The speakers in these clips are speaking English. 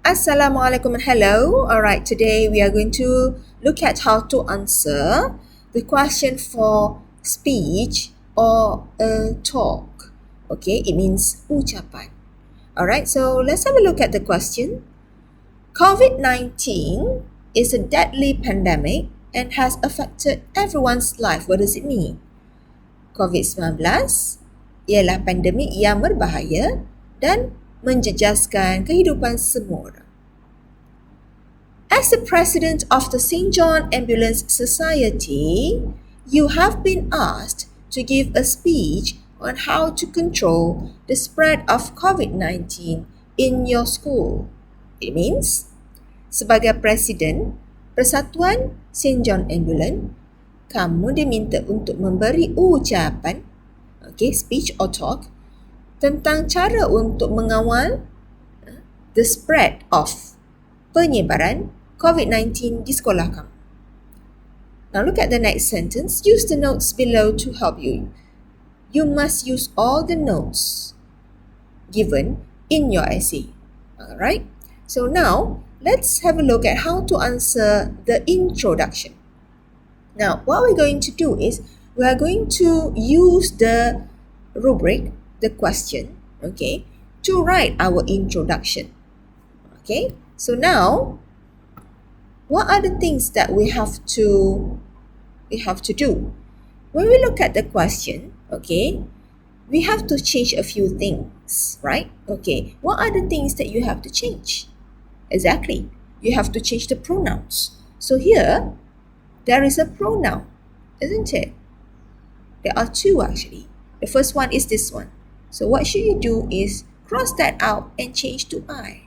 Assalamualaikum and hello. Alright, today we are going to look at how to answer the question for speech or a talk. Okay, it means ucapan. Alright, so let's have a look at the question. COVID-19 is a deadly pandemic and has affected everyone's life. What does it mean? COVID-19 ialah pandemik yang berbahaya dan menjejaskan kehidupan semua orang. As the president of the St. John Ambulance Society, you have been asked to give a speech on how to control the spread of COVID-19 in your school. It means, sebagai presiden Persatuan St. John Ambulance, kamu diminta untuk memberi ucapan, speech or talk, tentang cara untuk mengawal the spread of penyebaran COVID-19 di sekolah kamu. Now look at the next sentence. Use the notes below to help you. You must use all the notes given in your essay. Alright? So now, let's have a look at how to answer the introduction. Now, what we're going to do is, we are going to use the rubric, the question, to write our introduction. Okay? So now, what are the things that we have to do? When we look at the question, we have to change a few things, right? Okay, what are the things that you have to change? Exactly, you have to change the pronouns. So here, there is a pronoun, isn't it? There are two actually. The first one is this one. So what should you do is cross that out and change to I.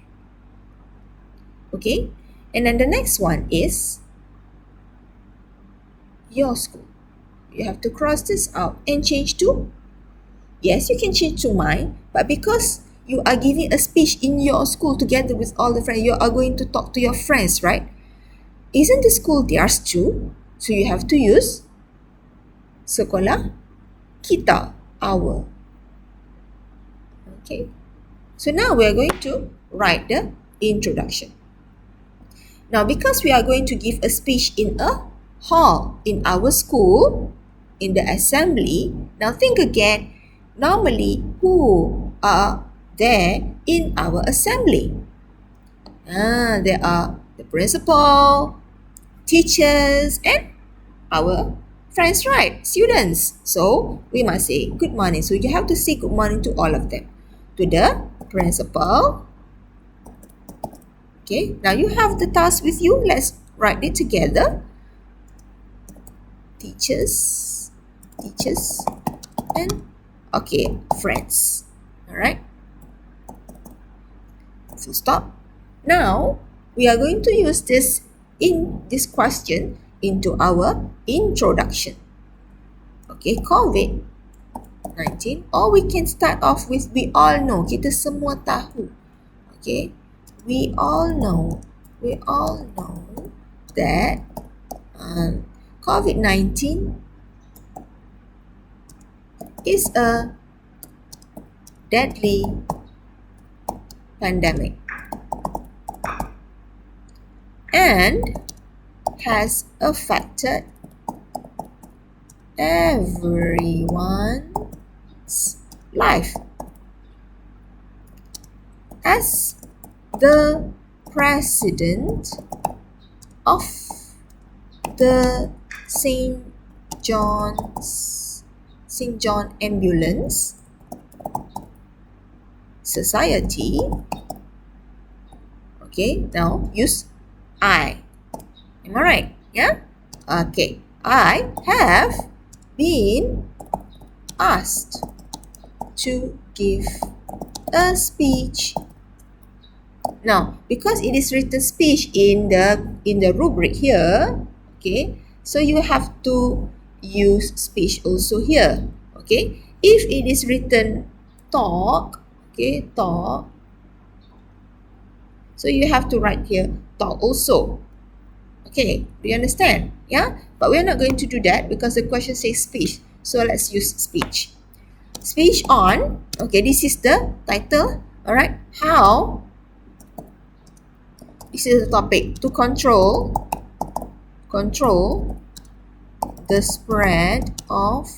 Okay, and then the next one is your school. You have to cross this out and change to, yes, you can change to mine, but because you are giving a speech in your school together with all the friends, you are going to talk to your friends, right? Isn't the school theirs too? So you have to use sekolah kita, our. Okay, so now we are going to write the introduction. Now, because we are going to give a speech in a hall in our school, in the assembly, now think again, normally who are there in our assembly? There are the principal, teachers, and our friends, right? Students. So, we must say good morning. So, you have to say good morning to all of them. To the principal. Okay, now you have the task with you. Let's write it together. Teachers, and friends. Alright. Full stop. Now, we are going to use this question into our introduction. Okay, COVID-19. Or we can start off with we all know. Kita semua tahu. Okay. We all know that COVID-19 is a deadly pandemic and has affected everyone's life. As the president of the St. John Ambulance Society. Okay, now use I. Am I right? Yeah? Okay, I have been asked to give a speech. Now, because it is written speech in the rubric here, so you have to use speech also here. Okay, if it is written talk, talk, so you have to write here talk also. Okay, do you understand? Yeah, but we're not going to do that because the question says speech. So let's use speech. Speech on, this is the title. Alright, how this is the topic, to control the spread of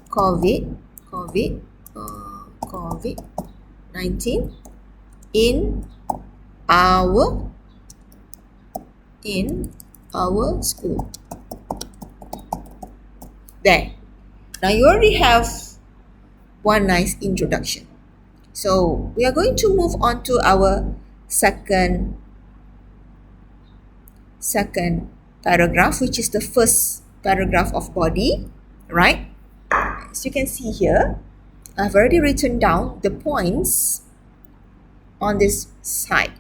COVID-19 in our school. There. Now you already have one nice introduction. So we are going to move on to our second paragraph, which is the first paragraph of body, right? As you can see here, I've already written down the points on this side.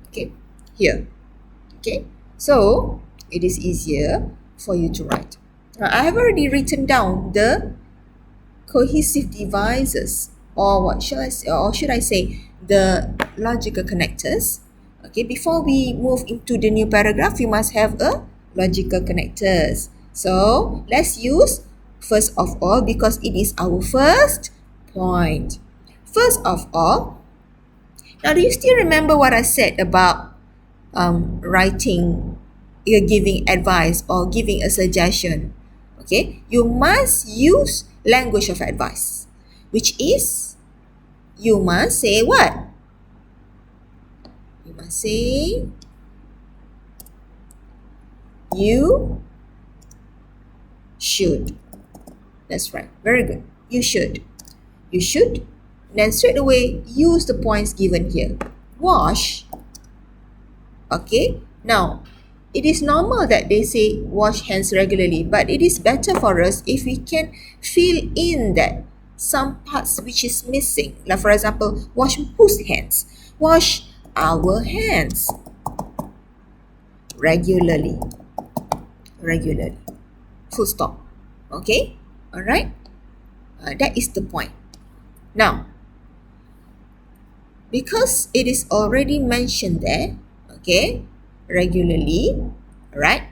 Okay, here. Okay, so it is easier for you to write. Now, I have already written down the cohesive devices, or what shall I say, or should I say the logical connectors. Okay, before we move into the new paragraph, you must have a logical connectors. So let's use first of all, because it is our first point. First of all, now do you still remember what I said about writing, giving advice or giving a suggestion? Okay, you must use language of advice, which is you must say what? You must say you should. That's right. Very good. You should. You should. Then straight away use the points given here. Wash. Okay. Now, it is normal that they say wash hands regularly, but it is better for us if we can fill in that some parts which is missing. Like for example, wash whose hands? Wash our hands regularly. Regularly. Full stop. Okay? Alright? That is the point. Now, because it is already mentioned there, okay, regularly, right?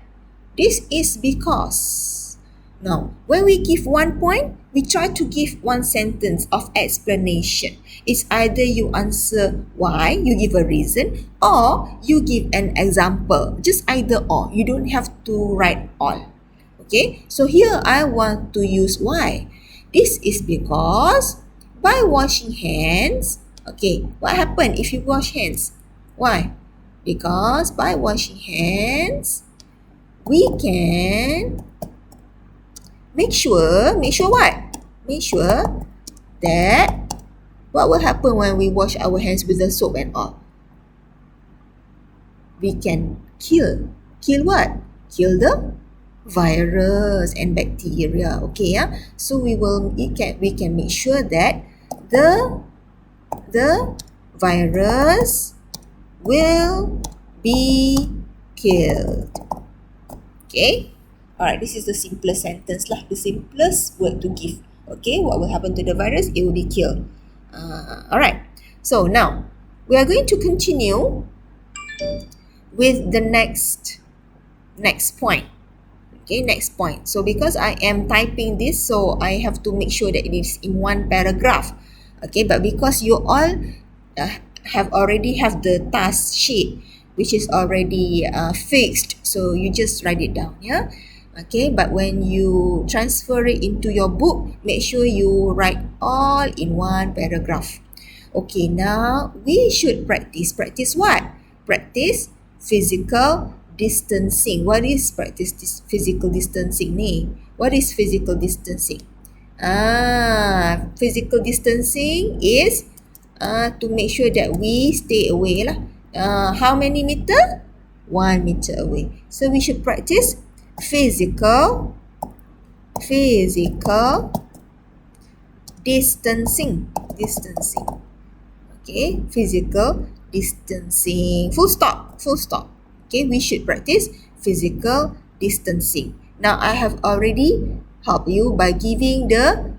This is because, now, when we give 1 point, we try to give one sentence of explanation. It's either you answer why, you give a reason, or you give an example. Just either or. You don't have to write all. Okay, so here I want to use why. This is because by washing hands, okay, what happened if you wash hands? Why? Because by washing hands, we can make sure what? Make sure that what will happen when we wash our hands with the soap and all? We can kill what? Kill the virus and bacteria. Okay, yeah. So we can make sure that the virus will be killed. Okay. Alright, this is the simplest sentence lah. The simplest word to give. Okay, what will happen to the virus? It will be killed. Alright. So now we are going to continue with the next point. Okay, next point. So because I am typing this, so I have to make sure that it is in one paragraph. Okay, but because you all already have the task sheet, which is already fixed, so you just write it down, yeah. Okay, but when you transfer it into your book, make sure you write all in one paragraph. Okay, now we should practice what? Practice physical distancing. What is practice physical distancing ni? What is physical distancing? Physical distancing is to make sure that we stay away lah. How many meter? 1 meter away. So we should practice physical distancing. Okay, physical distancing. Full stop. Okay, we should practice physical distancing. Now I have already helped you by giving the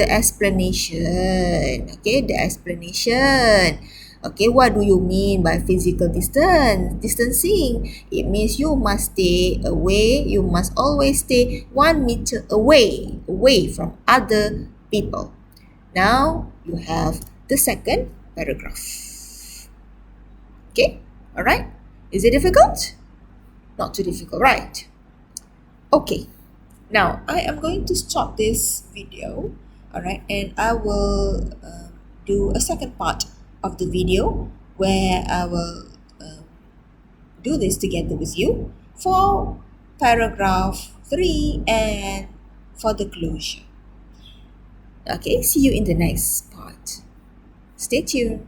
explanation. Okay, the explanation. Okay, what do you mean by physical distancing? It means you must stay away. You must always stay 1 meter away from other people. Now you have the second paragraph. Okay, all right. Is it difficult? Not too difficult, right? Okay, now I am going to stop this video, all right, and I will do a second part of the video where I will do this together with you for paragraph 3 and for the closure. Okay, see you in the next part. Stay tuned.